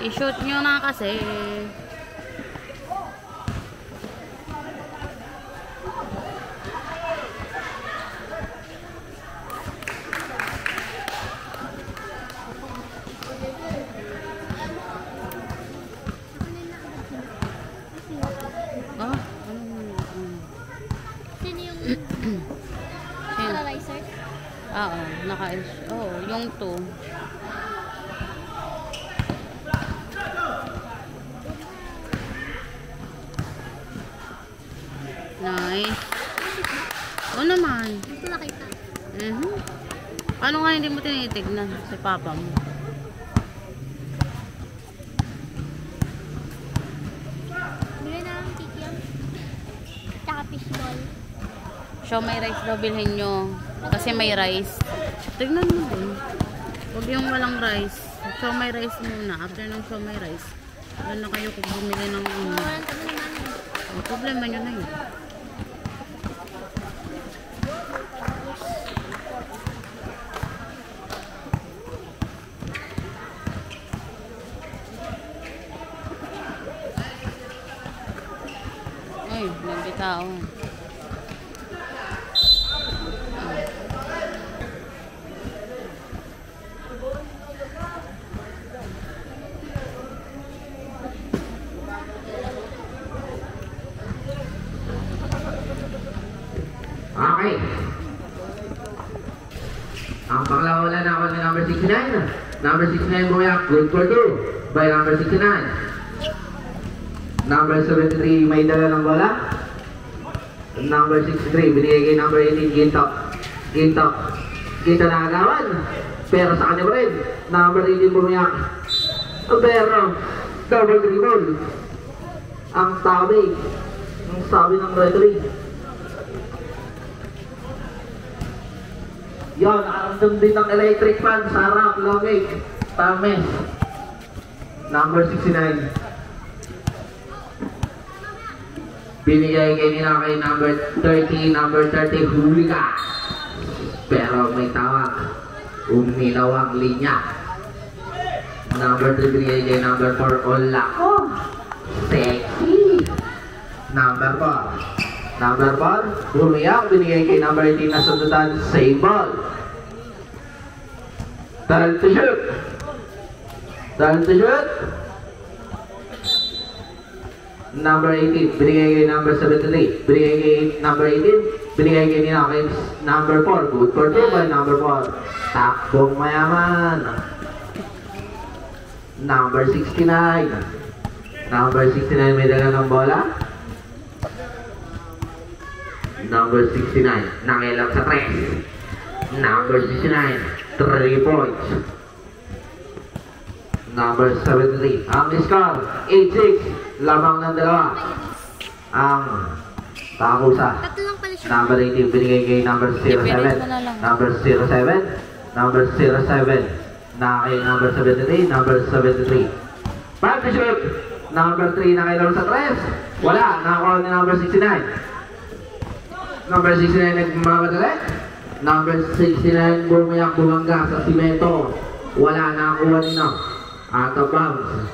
I-shoot nyo na kasi. Sino yung analyzer? Oo, yung 2. Nice. O naman. Ito nakita. Ano nga hindi mo tinitignan si papa mo? Bili na lang kikiam. Tsaka fishball. Siya may rice daw bilhin nyo. Kasi may rice. Tignan mo din. Huwag yung walang rice. Siya may rice muna. After ng siya may rice, doon na kayo kung bumili ng problema nyo na yun. Ay, nagbitao. Okay. Ang panglawalan na ako ni number 69. Number 69 bumayak, good for 2 by number 69. Number 73 may dala ng bola. Number 63 binigay kay number 18, Ginto na agawan. Pero sa kanya pa rin. Number 18 bumayak. Pero double dribble. Ang sabi ng referee. Yon, nakaramdam din ng electric fan sa harap, lamig, tamis. Number 69. Binigay nila kay number 30, huli ka. Pero may tawag, umilaw ang linya. Number 3 binigay kay number 4, Ola. Oh, sexy. Number 4, bumiyak, binigay kay number 18 na sundutan, same ball. Time to shoot. Number 18, binigay kay number 73. Binigay kay number 18. Binigay kay nila kay number 4. Good for 2 by number 4. Takbong mayaman. Number 69. Number 69 may dala ng bola. Number 69, nangilang sa 3. Number 69, 3 points. Number 73, ang score, 8-6, lamang ng dalawa. Ang takusa. Number 18, binigay kay number 07. Number 07, na kay number 73, number 73. 5 to shoot. Number 3, nangilang sa 3. Wala, nakakuha ni number 69. Number 69 nagmamadali. Number 69 bumangga sa simento. Wala na kuha nino. Out of bounds.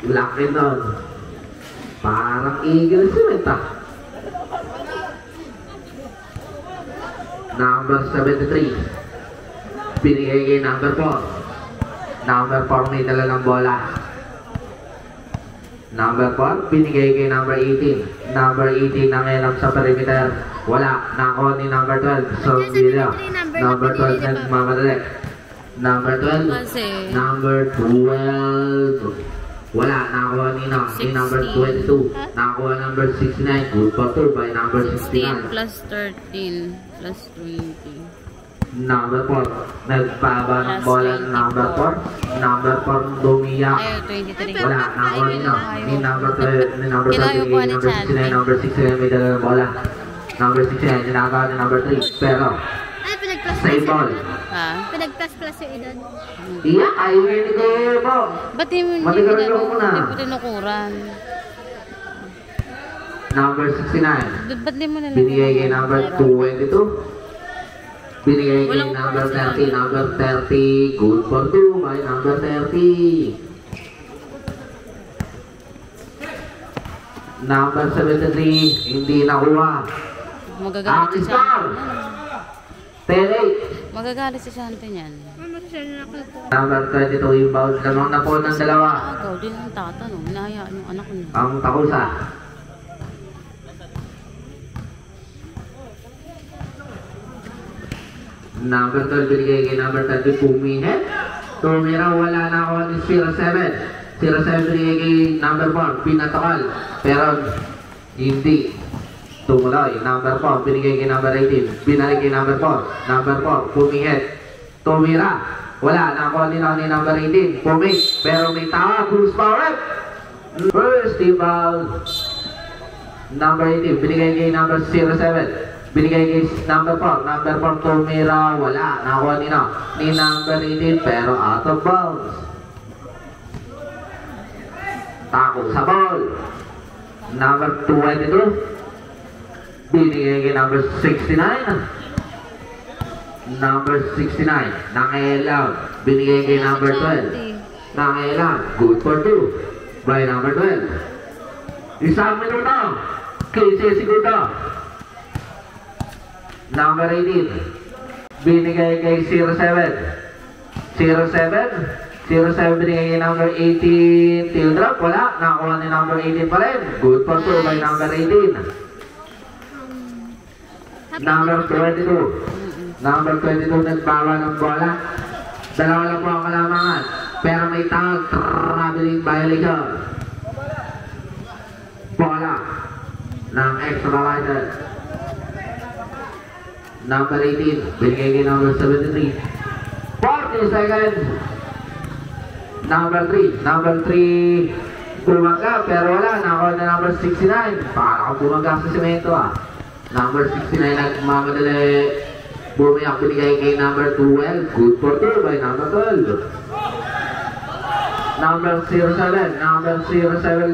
Laki nun. Parang eagle simenta. Number 73. Binigay kay number 4. Number 4 may dala ng bola. Number 4, binigay kay number 18. Number 18 nangilam sa perimeter. Wala, nakuha ni number 12. So, video. Number 12 nagmamadali. Number 12. Kasi, Number 12. Wala, nakakuha ni number 22. Nakakuha number 69. Good for 2 by number 16 69. plus 13 plus 20. Number 4. Nagpaba ng bola ng number 4. Number 4 dumiyak. Ay, 23. Wala, nakakuha ni number 12. Ni number 12. Kailangan ko ni Number 69. Number 69 may dala ng bola. Number 69. Nakakuha ni number 3. Pero, Ay, pinag-plus save ball. Ha? Pinag-plus yung edad. Iya, ayaw yun ni Kuya mo. Ba't di mo Matigaran ko muna. tinukuran? Number 69. Ba't di mo nila? Binigay kay number 22. Binigay kay number 30. Number 30. Good for 2 by number 30. Number 73. Hindi nakuha. Magagalit si star. Shante. 10-8. Magagalit si Shante niyan. Mama, siya na ako. Number 22. Inbound lamang na po ng dalawa. Agaw din ang tatanong. Hinahayaan yung anak niya. Ang takusa. Number 12 binigay kay number 30 Pumihet. Tumira, wala na ako ni 07. 07 binigay kay number 4 Pinatokal. Pero hindi tumuloy. Number 4 binigay kay number 18. Binalik kay number 4. Number 4 Pumihet. Tumira, wala na ako ni number 18 Pumik. Pero may tawa. Bruce Power. First team foul. Number 18 binigay kay number 07. Binigay kay number 4. Number 4 tumira. Wala. Nakuha ni number 18 pero out of bounds. Tako sa ball. Number 22. Binigay kay number 69. Number 69. Nangailaw. Binigay kay number 12. Nangailaw. Good for 2. By number 12. Isang minuto. 15 segundo. Number 18. Binigay kay 07. 07 binigay kay number 18. Tail drop. Wala. Nakakuha ni number 18 pa rin. Good for 2 by number 18. Number 22. Number 22 nagbawa ng bola. Dalawa lang po ang kalamangan. Pero may tawag. Traveling violation. Bola ng extra rider. Number 18, binigay kay number 73. 40 seconds. Number 3, bumangga pero wala. Nakakuha na number 69. Para ako bumangga sa semento Number 69 nagmamadali. Bumiyak, binigay kay number 12. Good for 2 by number 12. Number 07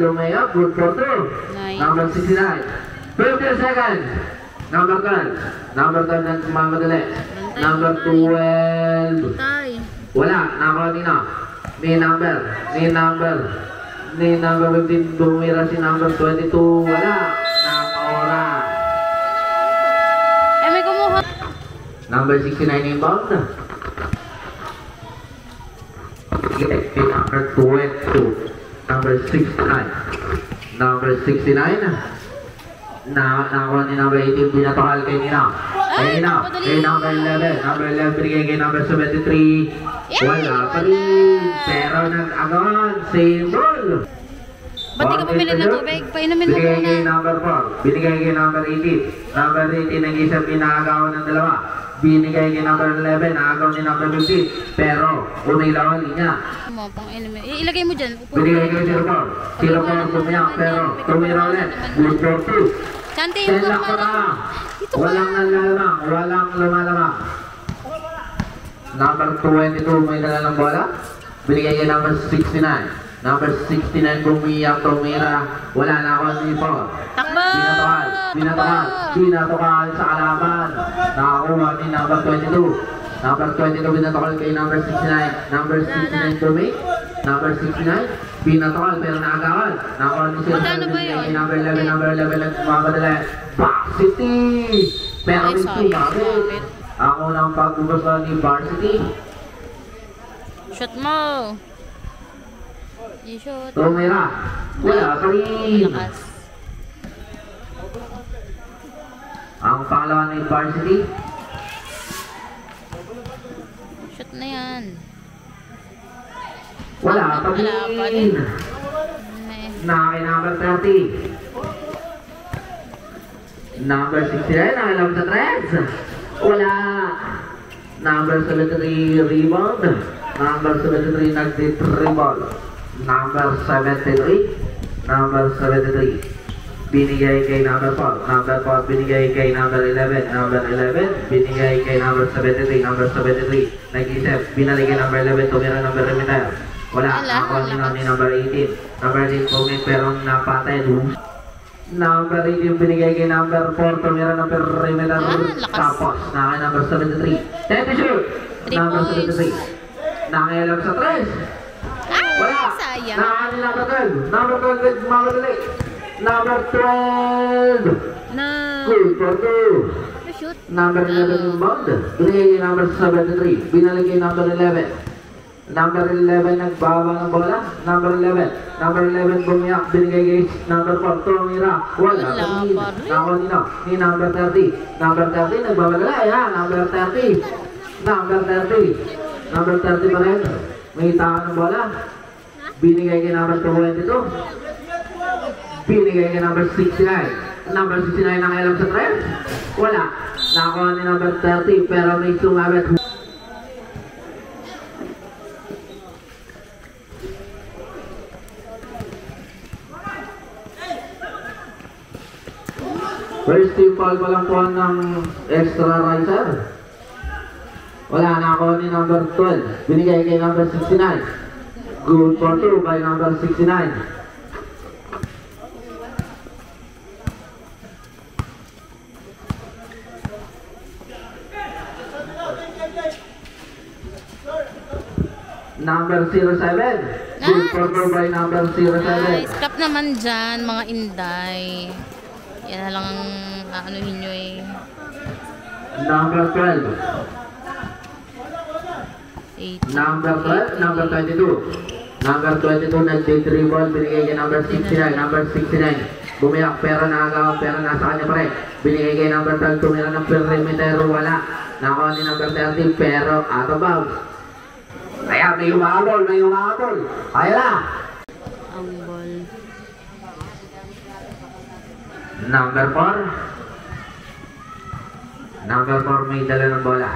lumayak. Good for 2. Nice. Number 69. 50 seconds. Number 12 nagmamadali. Number 12. Tay. Wala, nakakuha ni number 15 bumira si number 22. Wala, nakaora. May kumuha. Number 69 inbound. Number 22. Number 69. Number 69. Nakakuha ni number 18, pinatokal kay Nina. Kay number 11. Number 11 binigay kay number 73. Wala pa rin. Pero nag-agon. Same ball. Ba't di ka bumili ng tubig? Painumin mo Binigay kay muna. number 4. Binigay kay number 18. Number 18 nag-isang pinakagawan ng dalawa. Binigay kay number 11. Nakagaw ni number 15. Pero umilaw ang linya. Mo, pang inumin. Ilagay mo dyan. Binigay kay 04. 04 bumiyak pero tumira ulit. Good for 2. Shante, yung Send pa ka. Dito ka. Walang nalalamang. Walang lumalamang. Number 22 may dala ng bola. Binigay kay number 69. Number 69 bumiyak, tumira. Wala na ako ni Paul. Takbo! Pinatokal sa kalaban. Nakakuha ni number 22. Number 22 pinatokal kay number 69. Number 69 tumi. Number 69 pinatokal pero nakagawan. Nakakuha ni kay number 11. Number 11 nagmamadali. Varsity! Pero may sumabit. Ang unang pagbubusto ni Varsity. Shoot mo! I-shoot. Tumira. Wala pa rin. Lakas. Ang pangalawa ni Varsity. Shoot na yan. Wala pa Wala pa din. din. Eh, Nakay number 30. Number 69, nakilam sa threads. Wala. Number 73, rebound. Number 73, nag-dribble. Number 73. Number 73. Binigay kay number 4. Number 4, binigay kay number 11. Number 11, binigay kay number 73. Number 73, nag-isip. Binalik kay number 11. Tumira number remitter. Wala. Ako ni number 18. Number 18, pumit pero napatay. Number 18, binigay kay number 4. Tumira number remitter. lakas. Tapos, nakay number 73. 10 to shoot. 3 Number points. 73. Nakialam sa 3. Wala. Sayang. Nakani number 12. Number 12 with Mamadali. Number 12. No. Good for 2. Na-shoot. Number 11 yung bound. Binigay kay number 73. Binalik kay number 11. Number 11 nagbaba ng bola. Number 11. Number 11 bumiyak. Binigay kay number 4. Tumira. Wala. Wala pa rin. Nako nino. Ni number 30. Number 30 nagbabagala. Ayan. Number 30. Number 30. Number 30 pa rin. May itaan ng bola. Binigay kay number 22. Binigay kay number 69. Number 69 nakialam sa trend. Wala. Nakuha ni number 30 pero may sumabit. First team foul pa lang po ng extra riser. Wala. Nakuha ni number 12. Binigay kay number 69. Good for 2 by number 69. Number 07. Good for 2 by number 07. Nice. Cup naman dyan, mga inday. Yan na lang ang aanuhin nyo eh. Number 12. 8. Number 12. Number 22. Number 22 nag-dribble. Binigay kay number 69. Number 69. Bumiyak pero nakagawa pero nasa kanya pa rin. Binigay kay number 12. Tumira ng perimeter. Wala. Nakuha ni number 30 pero out of bounds. Kaya may umahabol. May umahabol. Kaya na. Ang ball. Number 4. Number 4 may dala ng bola.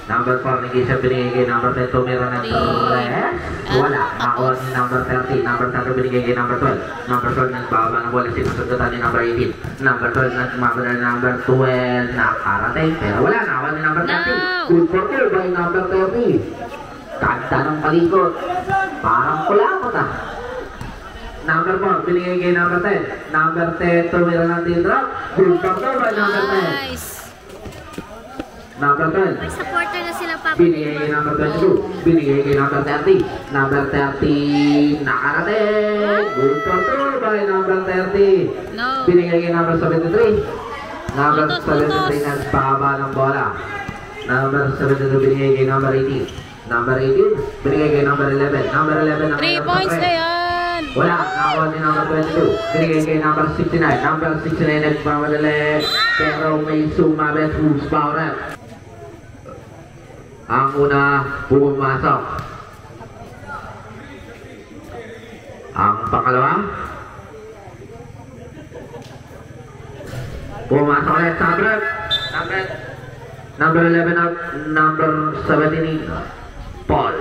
Number 4 hindi siya binigay kay number 10. Tumira ng 3. Wala. Nakuha ni number 30. Number 30 binigay kay number 12. Number 12 nagbaba ng bola. Sinusundutan ni number 18. Number 12 nagmabala ni number 12. Nakarating. Pero wala. Nakuha ni number 30. Good for 2 by number 30. Kanta ng palikot. Parang kulakot ah. Number 4, binigay kay number 10. Number 10, tumira ng teardrop. Good for 2 by number 10. Nice. Number 12. May supporter na sila, Papa. Binigay kay number 22. Binigay kay number 30. Number 30, nakarating. Good for 2 by number 30. No. Binigay kay number 73. Number Puntos, 73, nagbaba ng bola. Number 72, binigay kay number 18. Number 18, binigay kay number 11. Number 11, 3 points na yan. wala, nakakuha ni number 22. Binigay kay number 69. Number 69 nagmamadali. Pero may sumabit. Who's power? Ang una, pumasok. Ang pangalawa, pumasok ulit sa break. Number 11 out. Number 17, Paul.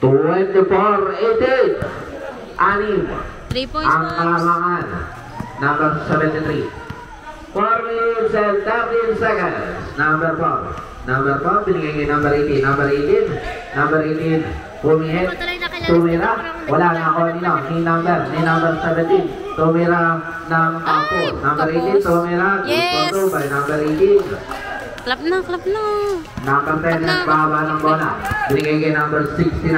24-18. Anim. 3 points Ang box. kalamangan. Number 73. 4 minutes and 13 seconds. Number 4. Number 4, binigay kay number 18. Number 18. Number 18. Pumihit. Tumira. Wala na ako ni number 17. Tumira ng kapo. Number 18. Tumira. Yes. Good by number 18. Clap na, clap na. Number 10, nagbaba ng bola. Binigay kay number 69.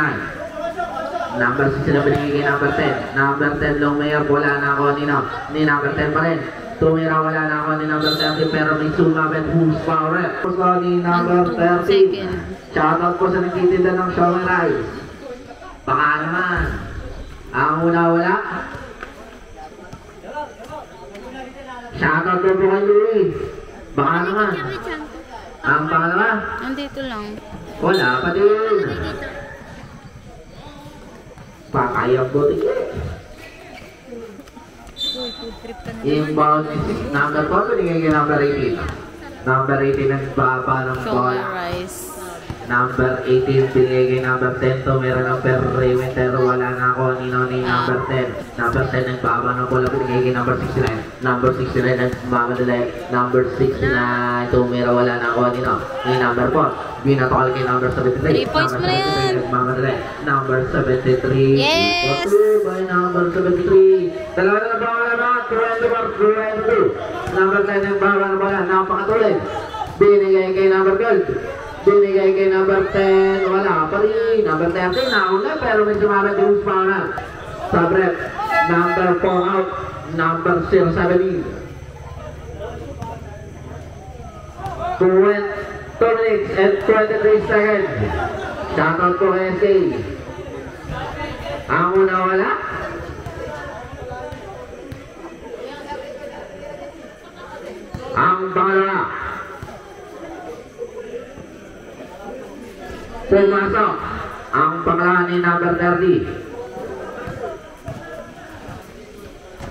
Number 69 binigay kay number 10. Number 10, lumayo. Wala na ako ni number 10 pa rin. Tumira, wala na ako ni number 30. Pero may sumabit. Who's power? Puso ni number 30. Shoutout po sa nagtitinda ng Shawang Rice. Baka naman. Ang una wala. Shoutout po kay Louie. Baka naman. Ang pangalawa? Nandito lang. Wala pa din. Dito. Pakayang butik eh. Uy, food trip ka na. Inbound number 4, binigay kay number 18. Number 18 nagbaba ng Show bola. rice. Number 18, binigay kay number 10 to. Meron ng Perry Winter, wala na ako. Nino ni number 10. Number 10 nagbaba ng bola, binigay kay number 69. Number 69 nagmamadali. Number 69, tumira, wala na ako. Nino ni number 4. Binatokal kay number 73. 3 points mo na yan. Nagmamadali. Number 73. Yes! By number 73. Dalawa na nabawa na 22. Number 10 nagbaba ng bola. Napakatuloy. Binigay kay number 12. Binigay kay number 10, wala pa rin. Number 13, nauna pero may sumabit yung spawner. Sabrep, number 4 out, number 017. 2 minutes and 23 seconds. Shoutout ko kay SA. Ang una wala. Ang pangalawa. Pumasok ang pangalawa ni number 30.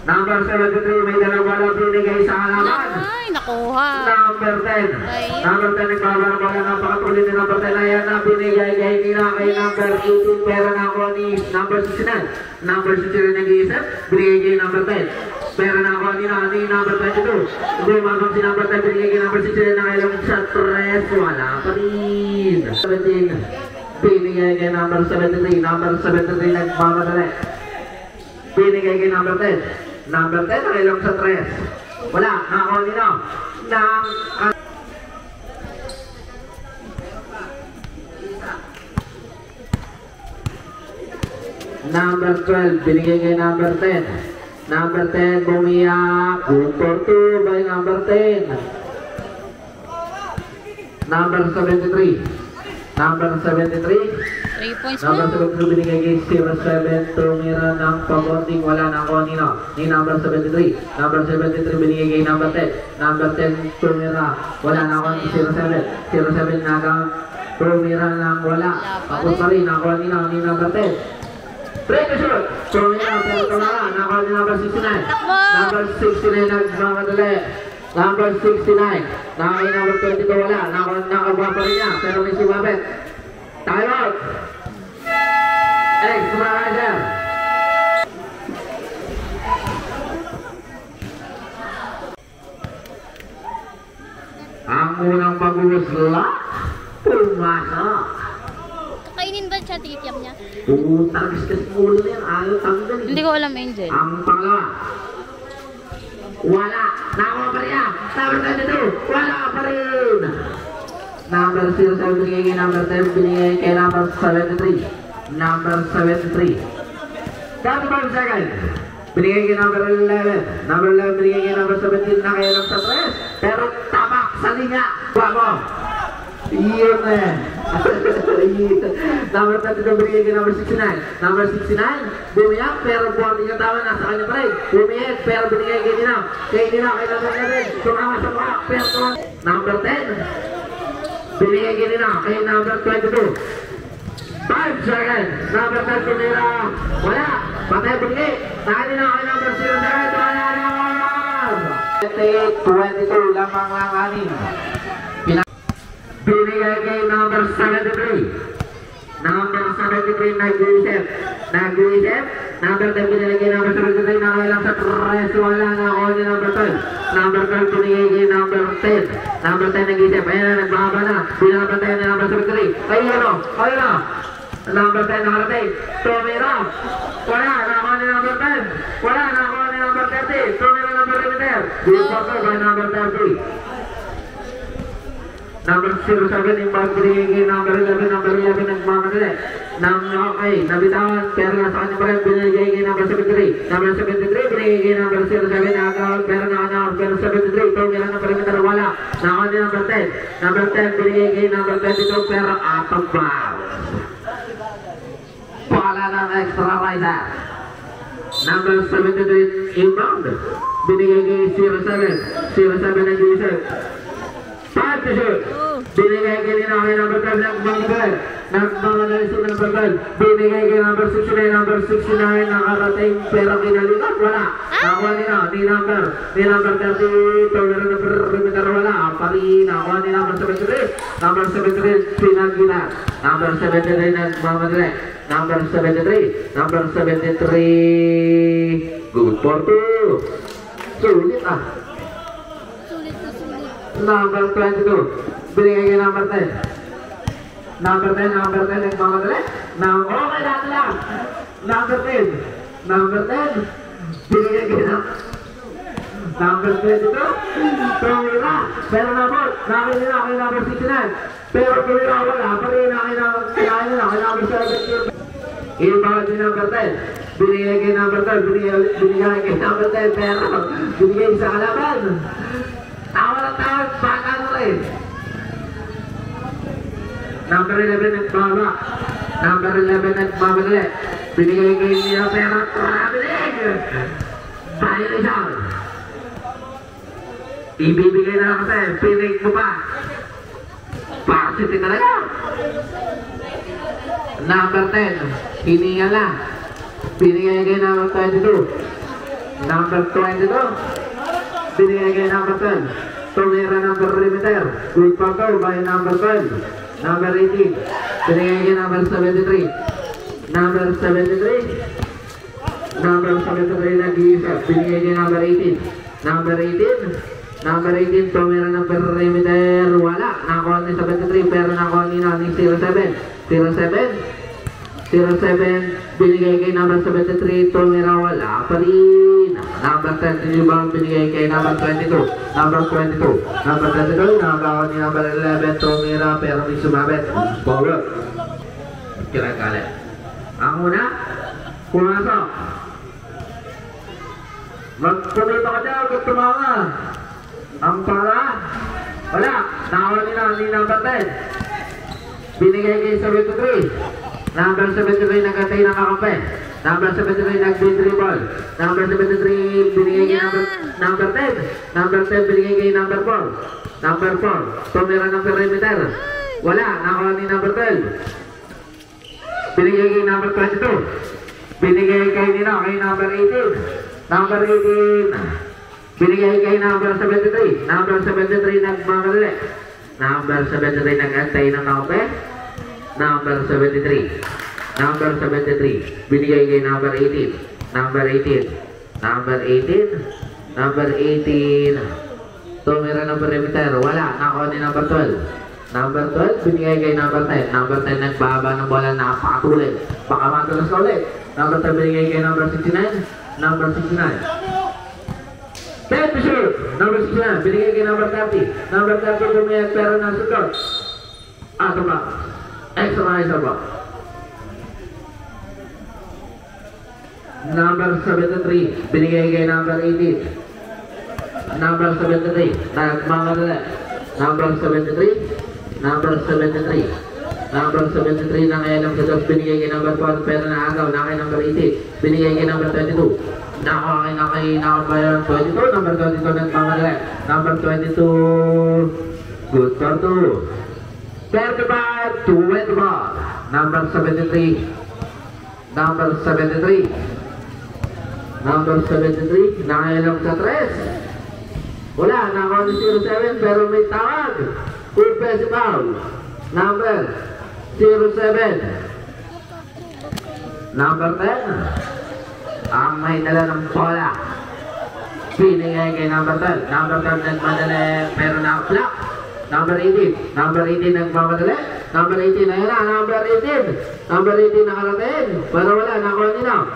Number 73, may dalawa na binigay sa halaman. Ay, nakuha. Number 10. Ayun. Number 10, nagbabarabala ng pakatuloy ni number 10. Ayan na, binigay kay nila kay number 18. Pero na ako ni number 69. Number 69 nag-iisip, binigay kay number 10. Pero na ako ni number 22. Bumagam si number 10, binigay kay number 69 na kailang sa 3. Wala pa rin. 17, binigay kay number 73. Number 73 nagmamadali. Binigay kay number 10. Number 10 na kailang sa 3. Wala, nakakuha nila. Number 12, binigay kay number 10. Number 10, bumiyak. Good for 2 by number 10. Number 73. Number 73. 3 points Number mo. 73, binigay kay 07. Tumira ng pabonding. Wala na ako ni number 73. Number 73, binigay kay number 10. Number 10, tumira. Wala na ako ni 07. 07 nagang tumira ng wala. Tapos pa rin ako ni number 10. Break the shot! Tumira, pero tumira. Nako ni number 69. Number 69 nagmamadali. Number 69. Nako ni number 22 wala. Nakagwa pa rin niya. Pero may sumabit. Time out! Extra rider! Ang unang pag-uusla, pumasok. Kainin ba siya tikityam niya? Targas-gas mo ulo na yan, ayaw tanggal. Hindi ko alam, Angel. Ang pangalawa, wala, nakawa pa rin yan. Number 22, wala pa rin. Number 07, binigay kay number 10, binigay kay number 73. Number 73. 35 seconds. Binigay kay number 11. Number 11, binigay kay number 17 na kaya lang sa 3. Pero tapak sa linya. Bravo! Yun eh. Number 32, binigay kay number 69. Number 69, bumiyak pero boarding ang tawa nasa kanya pa rin. Bumiyak pero binigay kay Dinaw. Kay Dinaw, kay number 11. Tumama sa mukha pero number 10. Binigay kay nila kay number 22. 5 seconds. Number 10 nila. Wala. Patay binigay. Saan nila kay number 07. Wala naman. 22 lamang lang anin. Binigay kay number 73. Number 73 nag-iisip. Number 10 binigay kay number 73 na kailang sa 3. Wala na ako ni number 12. Number 12 binigay kay number 10. Number 10 nag-iisip. Ayan na, nagbaba na. Binabantay ni number 73. Ayun o. Ayun o. Number 10 nakarating. Tumira. Wala na ako ni number 10. Wala na ako ni number 30. Tumira number 11. Before by number 30. Number 07, imbag binigay kay number 11. Number 11 nagmamadali. Okay, nabitawan. Pero nasa kanya pa rin binigay kay number 73. Number 73, binigay kay number 07. Nagawag, pero number 73. Tumira ng perimeter, wala. Nakakanya number 10. Number 10, binigay kay number 22. Pero out of bounds. Wala ng extra rider. Number 73, inbound. Binigay kay 07. 07 nag-iisip. 5 to shoot. Binigay kay number 12, nagmamagal. Nagmamagal si number 12. Binigay kay number 69, number 69, nakarating pero kinalikat, wala. Nakuha nila, ni number 30, tower na perimeter, wala. Pari, nakuha ni number 73. Number 73, pinagila. Number 73, nagmamagal. Number 73, number 73, good for 2. Sulit ah. Number 22, binigay kay number 10. Number 10, nagmamadali. Okay, dati lang. Number 10, binigay kay number 22. Tumira, pero nabot. Nakin kay number 69. Pero tumira, wala. Pari nakin number 17. Ibawad ni number 10. Binigay kay number 12. Binigay kay number 10. Pero binigay sa kalaban. Tawa ng tawag, baka na rin. Number 11 nagbaba. Number 11 nagmamadali. Binigay kay niya pero trabilig. Violation. Ibibigay na lang kasi, pinig mo pa. Varsity talaga. Number 10, hiningal na. Binigay kay number 22. Number 22. Binigay kay number 10. Tumira ng perimeter. Good for 2 by number 12. Number 18. Binigay kay number 73. Number 73. Number 73 nag-iisip. Binigay kay number 18. Number 18. Number 18, tumira ng perimeter. Wala. Nakuha ni 73 pero nakuha ni 07. 07, binigay kay number 73, tumira, wala pa rin. Number 10, rebound, binigay kay number 22. Number 22, nakakuha ni number 11, tumira, pero may sumabit. Forward. Kira-kalit. Ang una, pumasok. Magpumito ka dyan, kung tumawa. Ang para, wala. Nakakuha ni number 10. Binigay kay 73. Number 73 nagkatay ng kakampi. Number 73 nag-dribble. Number 73 binigay kay number 10. Number 10 binigay kay number 4. Number 4, tumira ng perimeter. Wala, nakuha ni number 12. Binigay kay number 22. Binigay kay number 18. Number 18. Binigay kay number 73. Number 73 nagmamadali. Number 73 nag-antay ng kakampi. Number 73. Number 73. Binigay kay number 18. Number 18. Number 18. Number 18. Tumira ng perimeter. Wala. Nakuha ni number 12. Number 12. Binigay kay number 10. Number 10 nagbaba ng bola. Napakatuloy. Baka matulas ka ulit. Number 10 binigay kay number 69. Number 69. 10 to shoot. Number 69. Binigay kay number 30. Number 30 pumayag pero nasukot. Ato ba? Extra isa ba? Number 73, binigay kay number 18. Number 73, nagmamadali. Number 73. Number 73. Number 73 na ngayon sa dos, binigay kay number 4 pero naagaw na kay number 18. Binigay kay number 22. Nakuha kay number 22. Number 22 nagmamadali. Number 22, good for 2. 35 to win the ball. Number 73. Number 73. Number 73. Nakailang sa 3. Wala. Nakaw ni 07 pero may tawag. Full pass foul. Number 07. Number 10. Ang may dala ng bola. Pinigay kay number 10. Number 10 nagmadali pero na-block. Number 18. Number 18 nagmamadali. Number 18 ayun na. Number 18. Number 18 nakarating. Pero wala. Nakuha nila.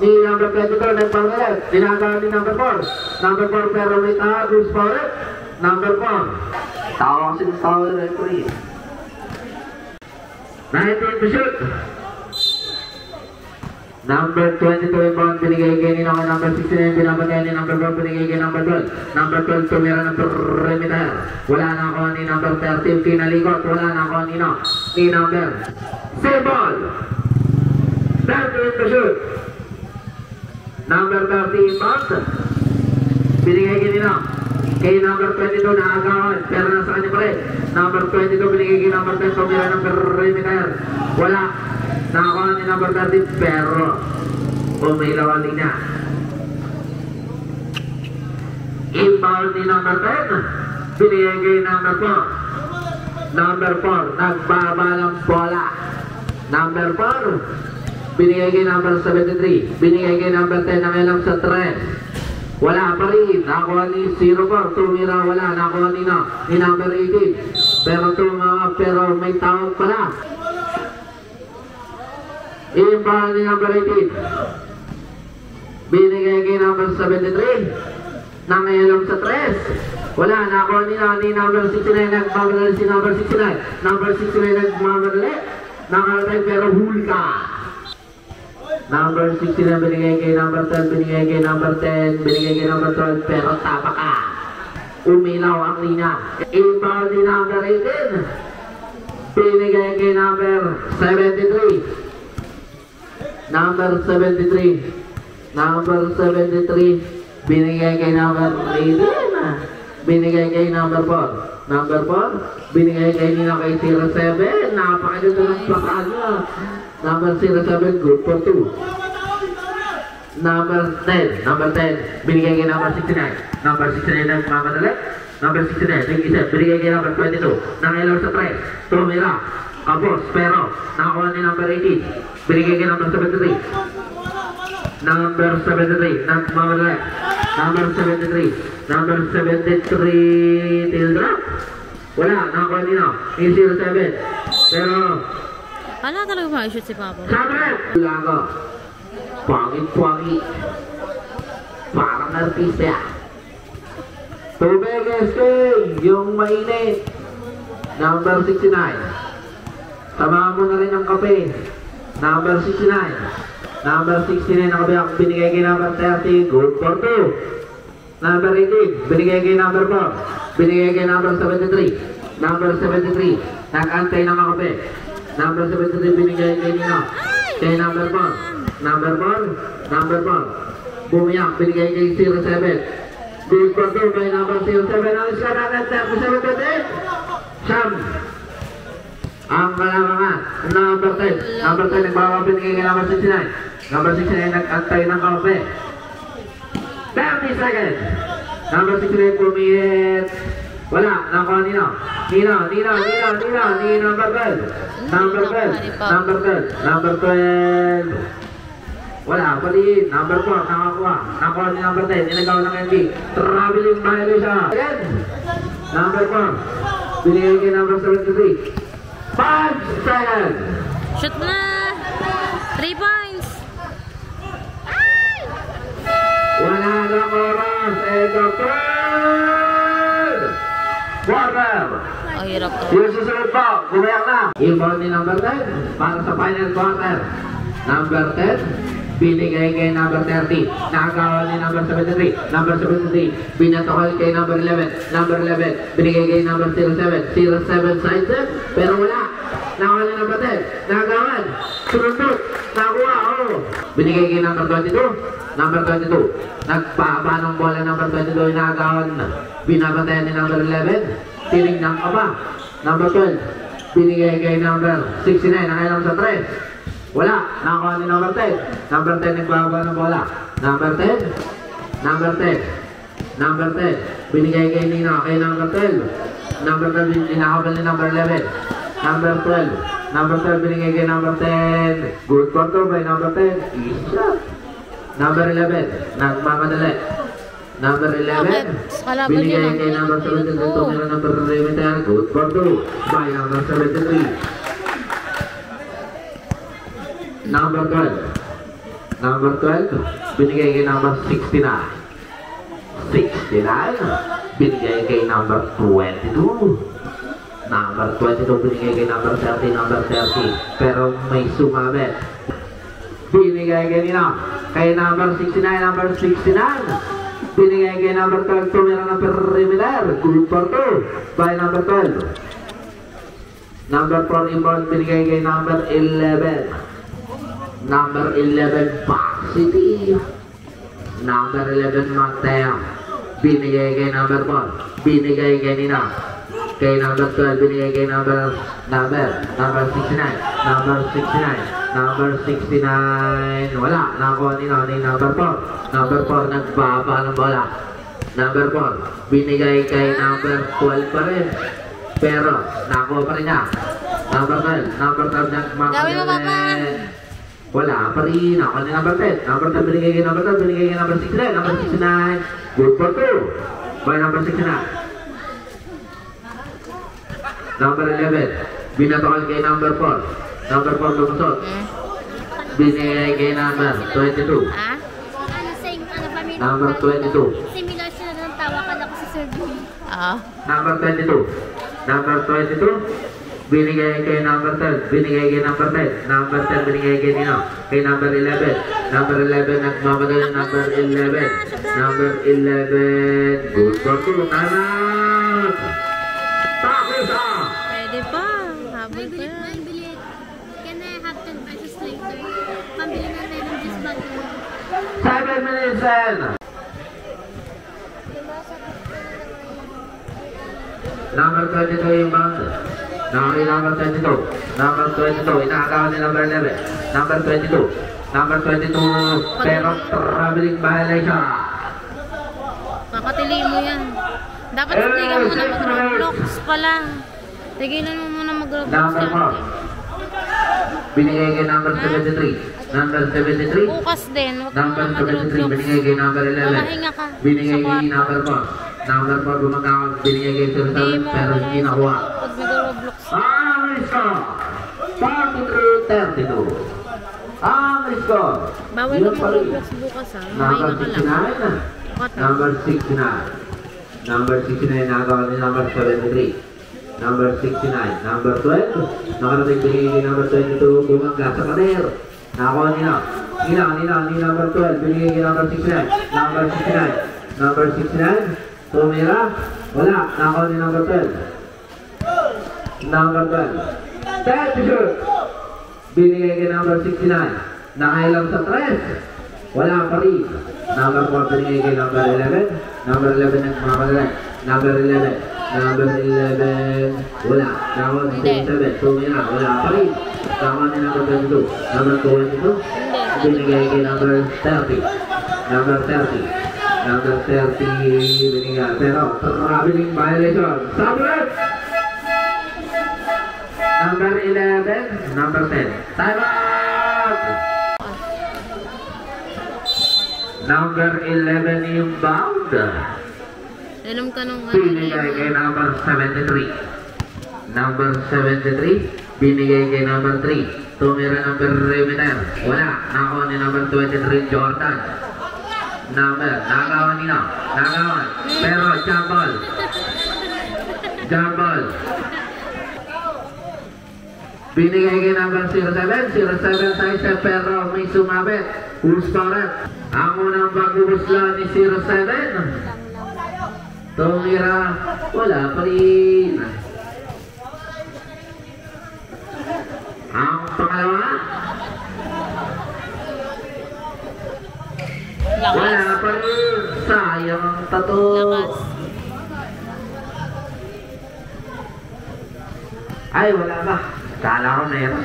Ni number 22 nagmamadali. Tinagawa ni number 4. Number 4 pero may tawag. Who's for it? Number 4. Tawag si tawag referee. 19 to shoot. Number 22 rebound binigay kay ni number 69, binabagay ni number 4, binigay kay number 12. Number 12 tumira ng perimeter. Wala na ako ni number 13, pinalikot. Wala na ako ni number. Save ball. 30 to shoot. Number 30 rebound. Binigay kay ni Kay number 22 naagawan, pero nasa kanya pa rin. Number 22 binigay kay number 10, tumira ng perimeter. Wala. Nakakuha ni number 30, pero umilaw ang linya. Inbound ni number 10, binigay kay number 4. Number 4, nagbabalang bola. Number 4, binigay kay number 73. Binigay kay number 10 ang ilang sa 3. Wala pa rin. Nakuha ni 04. Tumira. Wala. Nakuha ni number 18. Pero may tawag pala. Iba ni number 18. Binigay kay number 73. Nangyayalong sa 3. Wala. Nakuha ni number 69. Nagmamadali si number 69. Number 69 nagmamadali. Nakalatay pero huli ka. Number 69 binigay kay number 10, binigay kay number 10, binigay kay number 12, pero tapa ka. Umilaw ang linya. Inbound ni number 18. Binigay kay number 73. Number 73. Number 73. Binigay kay number 18. Binigay kay number 4. Number 4. Binigay kay nila kay 07. Napakaganda ng pakaan niya. Number 07, good for 2. Number 10, binigay kay number 69. Number 69 nagmamadali. Number 69, nag-isip, binigay kay number 22. Nangilaw sa 3, tumira. Kapos, pero nakakuha ni number 18. Binigay kay number 73. Number 73, nagmamadali. Number 73. Number 73, till drop. Wala, nakakuha ni 07. Pero Wala talaga ma-shoot si Papa. Sabi! Lago. Pangit-pangit. Parang artista. Tubig SK. Yung mainit. Number 69. Samahan mo na rin ang kape. Number 69. Number 69 na kape ako binigay kay number 30. Good for 2. Number 18. Binigay kay number 4. Binigay kay number 73. Number 73. Nag-antay ng mga kape. Number 73 binigay kay Nino. Kay number 4. Number 4. Number 4. Bumiyak. Binigay kay 07. Good for 2 kay number 07. Ang isa natin. 37. Siyam. Ang kalamangan. Number 10. Number 10 nagbawa binigay kay number 69. Number 69 nag-antay ng kape. 30 seconds. Number 69 pumihit. Wala, nakuha Nino. Nino, number 12. Number 12. Number 12. Number 12. Wala, pali. Number 4, nakakuha. Nakuha ni number 10. Inagawa ng MB. Traveling violation siya. Again. Number 4. Binigay kay number 73. 5 seconds. Shoot na! 3 points! Wala na oras. Ito 12. Quarter. Oh, hirap to. Yung susunod po, gumayak na. Inbound ni number 10 para sa final quarter. Number 10, binigay kay number 30. Nakagawa ni number 73. Number 73, binatokal kay number 11. Number 11, binigay kay number 07. 07 side set, pero wala. Nakawa ni number 10. Nakagawan. Sunod-sunod. Nakuha, oh. Binigay kay number 22. Number 22. Nagpaaba ng bola number 22. Nakagawan. Binabatayan ni number 11. Tinignan ka pa. Number 12. Binigay kay number 69. Nakailang sa 3. Wala. Nakakuha ni number 10. Number 10 nagbaba ng bola. Number 10. Number 10. Number 10. Binigay kay Nino. Kay number 12. Number 12. Inakabal ni number 11. Number 12. Number 12 binigay kay number 10. Good quarter by number 10. Isa. Number 11. Nagmamadali. Number 11. Binigay kay number 73. Tumira ng perimeter. Good quarter by number 73. Number 12. Number 12. Binigay kay number 69. 69. Binigay kay number 22. Number 22 binigay kay number 30, number 30. Pero may sumabit. Binigay kay Nino. Kay number 69, number 69. Binigay kay number 12, tumira ng perimeter. Good for 2 by number 12. Number 4 inbound, binigay kay number 11. Number 11, positive. Number 11, Mateo. binigay kay number 4, binigay kay Nina. Kay number 12, binigay kay number 69, number 69, wala, nakuha Nina ni number 4. Number 4, nagbaba ng bola. Number 4, binigay kay number 12 pa rin. Pero, nakuha pa rin niya. Number 12, Gawin mo, Papa! Wala pa rin. Nakuha ni number 10. Number 10, binigay kay number 12, binigay kay number 69. Number 69, good for 2. By number 69. Number 11, binatokal kay number 4. Number 4 lumusot. Binigay kay number 22. Ah? Family. Number 22. Similar sila ng tawa ka lang sa Sir Jimmy. Oo. Number 22. Number 22. Binigay kay number 12. Binigay kay number 10. Number 10 binigay kay Nino. Kay number 11. Number 11 nagmamadali number 11. Number 11. Good for 2. Time out! Tapos Pwede pa. Habol pa yan. May bilit. Can I have 10 pesos later? Pambili na rin ng this bag. 7 minutes in. Number 22 yung bound. Number 22. Number 22. Inaagawan ni number 11. Number 22. Number 22. Pero traveling violation. Kakatili mo yan. Dapat hindi ka muna mag-Roblox pala. Tigilan mo muna mag-Roblox Number yan. 4. Binigay kay number 73. Number 73. Bukas din. Huwag ka Number muna 73. mag-Roblox. Binigay kay number 11. Mamahinga ka Binigay sa kay kwarto. number 4. Number 4 gumagawag. Binigay kay 07. Pero hindi nakuha. Pag mag-Roblox. Ang score, 43-32. Ang score, Bawal yun ka pa rin. mag-Roblox bukas ha. Number Mamahinga ka lang. 69. What? Number 69. Number 69 nagawa ni number 73. Number 69. Number 12. Nakarating binigay kay number 22. Bumangga sa pader. Nakakuha nila. Ni number 12. Binigay kay number 69. Number 69. Number 69. Tumira. Wala. Nakakuha ni number 12. Number 12. Set to shoot. Binigay kay number 69. Nakailang sa 3. Wala pa rin. Number 4 binigay kay number 11. Number 11 nagmamadali. Number 11. Number 11. Wala. Nakakuha ni 27. Tumira. Wala pa rin. Nakakuha ni number 22. Number 22. Binigay kay number 30. Number 30. Number 30. Binigay. Pero traveling violation. Sublet! Number 11, number 10. Time out! Number 11 yung bound. Alam ka nung Binigay kay number 73. Number 73, binigay kay number 3. Tumira ng perimeter. Wala. Nakakuha ni number 23, Jordan. Number, nakawan nila. Nakawan. Pero jump ball. Jump ball. Binigay kay number 07 size pero may sumabit. Who's correct? Ang unang pagubusla ni 07. Tumira, wala pa rin. Ang pangalawa, wala pa rin. Sayang ang tato. Lakas. Ay, wala ba? Kala ko meron.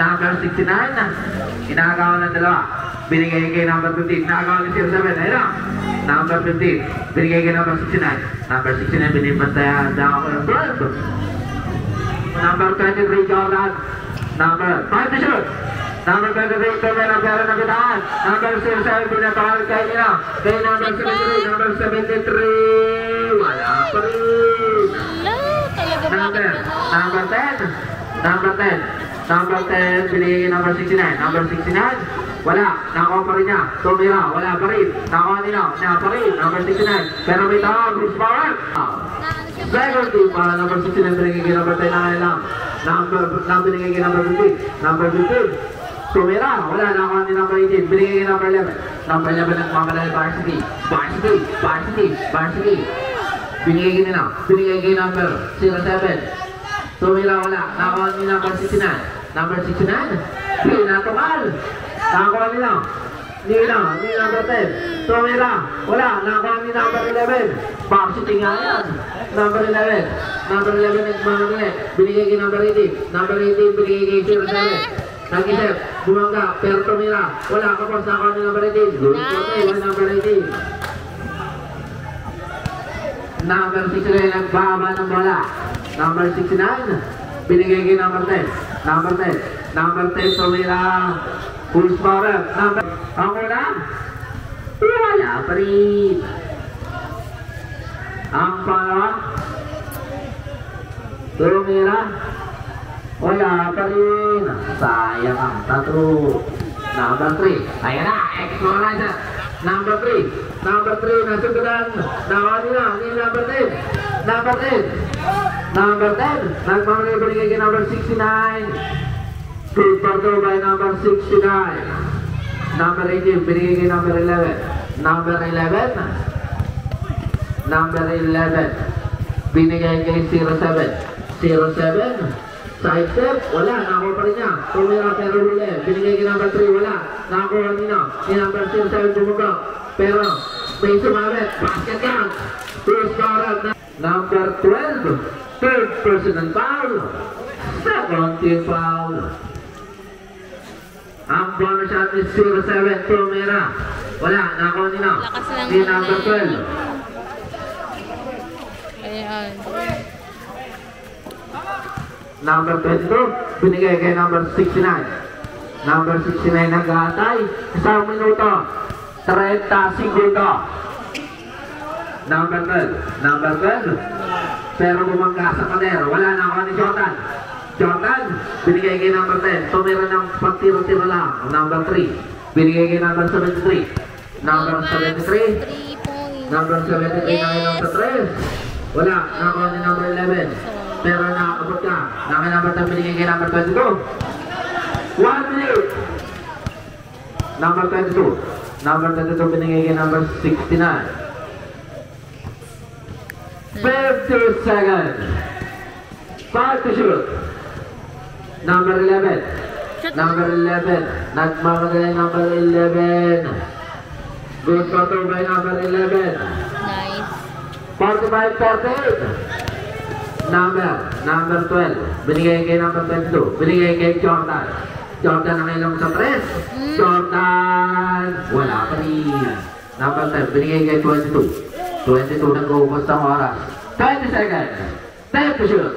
Number 69 na. Inagawa ng dalawa. Binigay kay number 15. Inagawa ni 07. Ayun na. Number 15. Binigay kay number 69. Number 69 binibantayan daw ako ng 12. Number 23 Jordan. Number 5 to shoot. Number 23 Tumira pero nabitaan. Number 07 binatawal kay nila. Kay number 73. Number 73. Wala pa rin. Number 10. Number 10. Number 10, binigay kay number 69. Number 69, wala. Nakuha pa rin niya. Tumira, wala pa rin. Nakuha nila, niya pa rin. Number 69. Pero may tawag, Bruce Power. Second team, number 69, binigay kay number 10 na kailang. Binigay kay number 15. Number 15. Tumira, wala. Nakuha ni number 18. Binigay kay number 11. Number 11, nagmamadali varsity. Varsity. Binigay kay nila. Binigay kay number 07. Tumira, wala. Nakuha ni number 69. Number 69. Pinatukal. Nakakuha nila. Nina number 10. Tumira. Wala. Nakuha ni number 11. Varsity nga yan. Number 11. Number 11 nagmamagay. Binigay kay number 18. Number 18 binigay kay 07. Nag-isip. Bumangga. Pero tumira. Wala. Kapos nakuha ni number 18. Good for tail. Number 18. Number 69 nagbaba ng bola. Number 69. Binigay kay number 10. Number 10. Number 10 tumira. Full scorer. Number. Ang una. Wala pa rin. Ang pangalawa. Tumira. Wala pa rin. Sayang ang tatlo. Number 3. Ayan na. Explorer. Number 3. Number 3. Nasugudan. Nakuha nila. Ni number 10. Number 10. Number 10. Nagmamali kay number 69. Good for 2 by number 69. Number 18, binigay kay number 11. Number 11. Number 11. Binigay kay 07. 07. Side step, wala. Nakuha pa rin niya. Tumira pero huli. Binigay kay number 3, wala. Nakuha nino. Ni number 07 bumugok. Pero may sumabit. Basket yan. First scorer. Number 12. Third personal foul. Second team foul. Ang bonus shot is 07, Tumira. Wala, nakuha nino. Ni number 12. Ayan. Number 22, binigay kay number 69. Number 69 nag-aatay. Isang minuto. 30 segundo. Number 12. Number 12. Pero bumangga sa kadero. Wala, nakuha ni Jordan. Jordan, binigay kay number 10. Tumira ng pagtiro-tiro lang. Number 3. Binigay kay number 73. Number 73. 3 points. Number 73 na ngayon sa 3. Wala, nakuha ni number 11. Pero nakakabot ka. Number 10 binigay kay number 22. 1 minute. Number 22. Number 22 binigay kay number 69. 50 seconds. 5 to shoot. Number 11. Number 11. Nagmamagaling number 11. Good photo by number 11. Nice. 45-38. Number 12. Binigay kay number 22. Binigay kay Jordan. Jordan ang ilong sa press. Jordan. Wala pa rin. Number 10. Binigay kay 22. 22 nag-uubos ng oras. 20 seconds. 10 to shoot.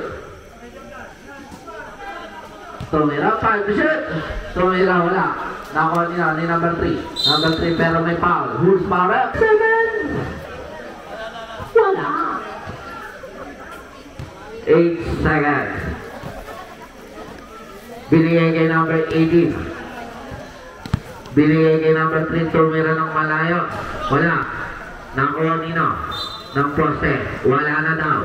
Tumira, 5 to shoot. Tumira, wala. Nakuha nila ni number 3. Number 3 pero may foul. Who's power? 7. Wala. 8 seconds. Binigay kay number 18. Binigay kay number 3. Tumira ng malayo. Wala. Nakuha nino ng poste. Wala na daw.